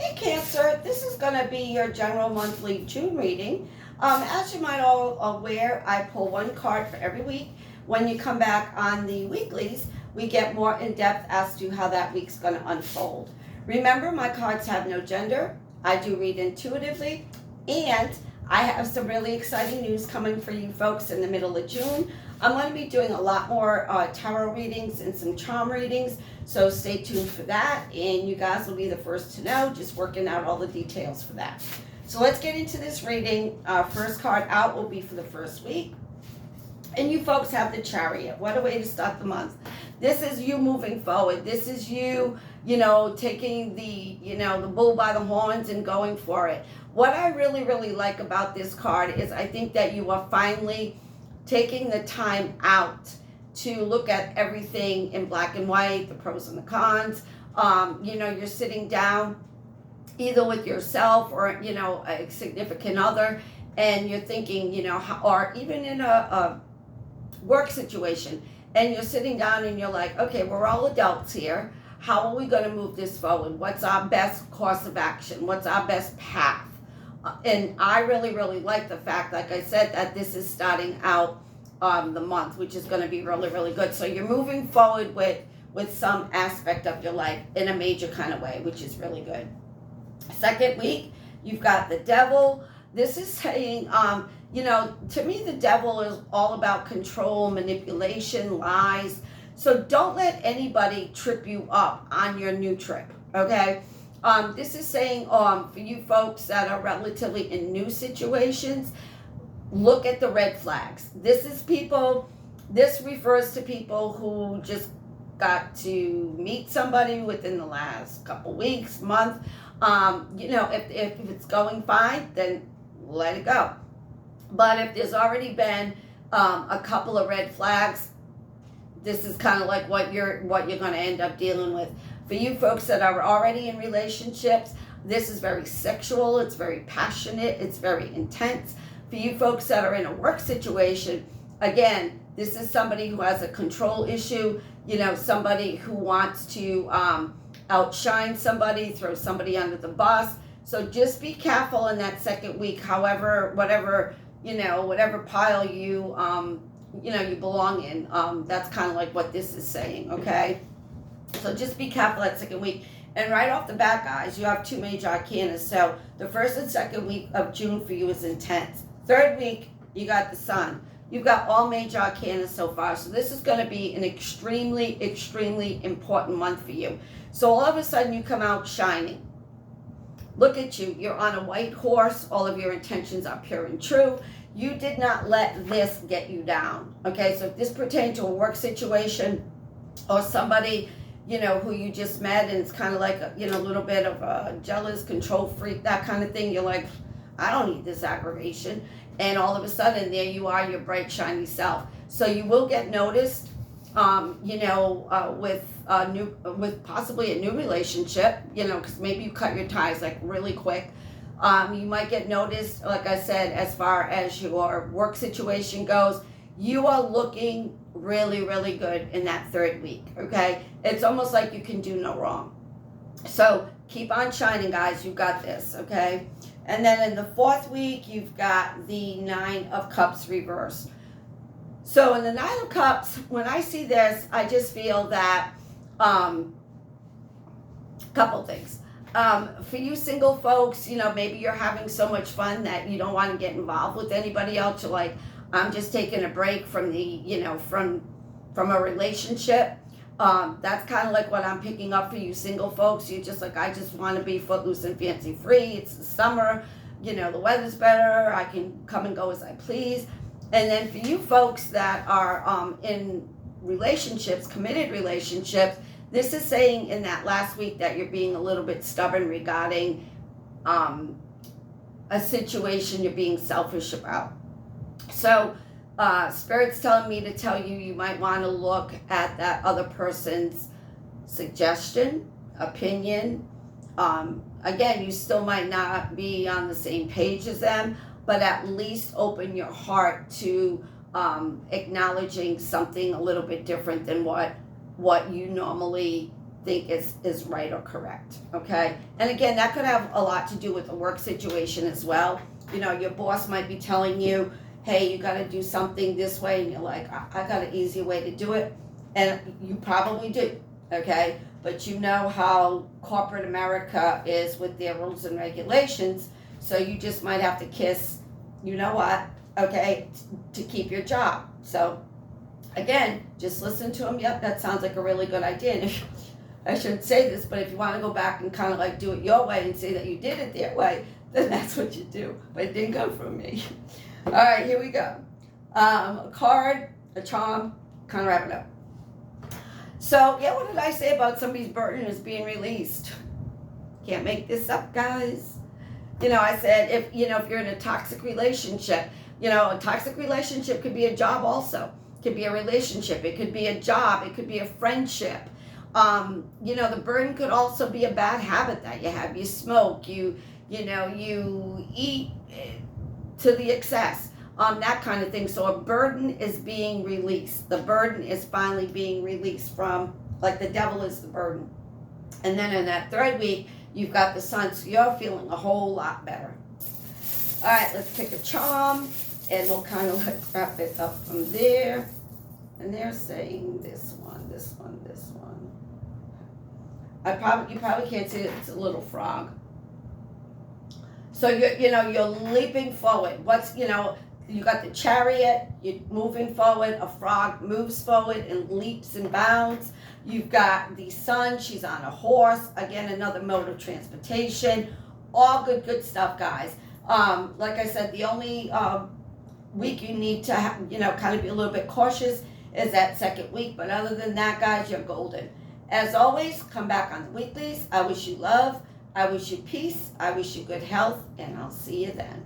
Hey Cancer, this is going to be your general monthly June reading. As you might all aware, I pull one card for every week. When you come back on the weeklies, we get more in depth as to how that week's going to unfold. Remember, my cards have no gender. I do read intuitively, and I have some really exciting news coming for you folks in the middle of June. I'm going to be doing a lot more tarot readings and some charm readings, so stay tuned for that, and you guys will be the first to know, just working out all the details for that. So let's get into this reading. First card out will be for the first week. And you folks have the Chariot. What a way to start the month. This is you moving forward. This is you, taking the bull by the horns and going for it. What I really, really like about this card is I think that you are finally taking the time out to look at everything in black and white, the pros and the cons. You're sitting down either with yourself or, a significant other, and you're thinking, or even in a work situation, and you're sitting down and you're like, okay, we're all adults here. How are we going to move this forward? What's our best course of action? What's our best path? And I really, really like the fact, like I said, that this is starting out the month, which is going to be really, really good. So you're moving forward with some aspect of your life in a major kind of way, which is really good. Second week, you've got the Devil. This is saying, to me, the Devil is all about control, manipulation, lies. So don't let anybody trip you up on your new trip, okay? This is saying, for you folks that are relatively in new situations, look at the red flags. This refers to people who just got to meet somebody within the last couple weeks, month. If it's going fine, then let it go. But if there's already been a couple of red flags, this is kind of like what you're going to end up dealing with. For you folks that are already in relationships, this is very sexual, it's very passionate, it's very intense. For you folks that are in a work situation, again, this is somebody who has a control issue, somebody who wants to outshine somebody, throw somebody under the bus. So just be careful in that second week, whatever pile you belong in. That's kind of like what this is saying, okay? So just be careful that second week. And right off the bat, guys, you have two major arcana. So the first and second week of June for you is intense. Third week, you got the Sun. You've got all major arcana so far. So this is going to be an extremely, extremely important month for you. So all of a sudden, you come out shining. Look at you. You're on a white horse. All of your intentions are pure and true. You did not let this get you down. Okay, so if this pertained to a work situation or somebody, who you just met, and it's kind of like a little bit of a jealous, control freak, that kind of thing. You're like, I don't need this aggravation. And all of a sudden, there you are, your bright, shiny self. So you will get noticed, with possibly a new relationship, because maybe you cut your ties like really quick. You might get noticed, like I said, as far as your work situation goes. You are looking really, really good in that third week, okay? It's almost like you can do no wrong. So keep on shining, guys. You got this, okay? And then in the fourth week, you've got the Nine of Cups reverse. So in the Nine of Cups, when I see this, I just feel that couple things. For you single folks, maybe you're having so much fun that you don't want to get involved with anybody else. You're like, I'm just taking a break from from a relationship. That's kind of like what I'm picking up for you single folks. You're just like, I just want to be footloose and fancy free. It's the summer, the weather's better. I can come and go as I please. And then for you folks that are in relationships, committed relationships, this is saying in that last week that you're being a little bit stubborn regarding a situation you're being selfish about. So Spirit's telling me to tell you, you might want to look at that other person's suggestion, opinion. Again, you still might not be on the same page as them, but at least open your heart to acknowledging something a little bit different than what you normally think is right or correct, okay? And again, that could have a lot to do with the work situation as well. You know, your boss might be telling you, hey, you got to do something this way, and you're like, I got an easier way to do it, and you probably do, okay? But you know how corporate America is with their rules and regulations, so you just might have to kiss, you know what, okay, to keep your job. So again, just listen to them. Yep, that sounds like a really good idea. And I shouldn't say this, but if you want to go back and kind of like do it your way and say that you did it their way, then that's what you do. But it didn't come from me. All right, here we go. A card, a charm, kind of wrap it up. So, yeah, what did I say about somebody's burden is being released? Can't make this up, guys. You know, I said if you're in a toxic relationship, a toxic relationship could be a job also. It could be a relationship. It could be a job. It could be a friendship. The burden could also be a bad habit that you have. You smoke. You eat to the excess. That kind of thing. So a burden is being released. The burden is finally being released from, like the devil is the burden. And then in that third week, you've got the sun, so you're feeling a whole lot better. All right, let's pick a charm, and we'll kind of like wrap it up from there. And they're saying this one, this one, this one. You probably can't see it. It's a little frog. So you're leaping forward. You got the chariot, you're moving forward, a frog moves forward and leaps and bounds. You've got the sun, she's on a horse, again, another mode of transportation. All good stuff, guys. Like I said, the only week you need to kind of be a little bit cautious is that second week. But other than that, guys, you're golden. As always, come back on the weeklies. I wish you love. I wish you peace. I wish you good health. And I'll see you then.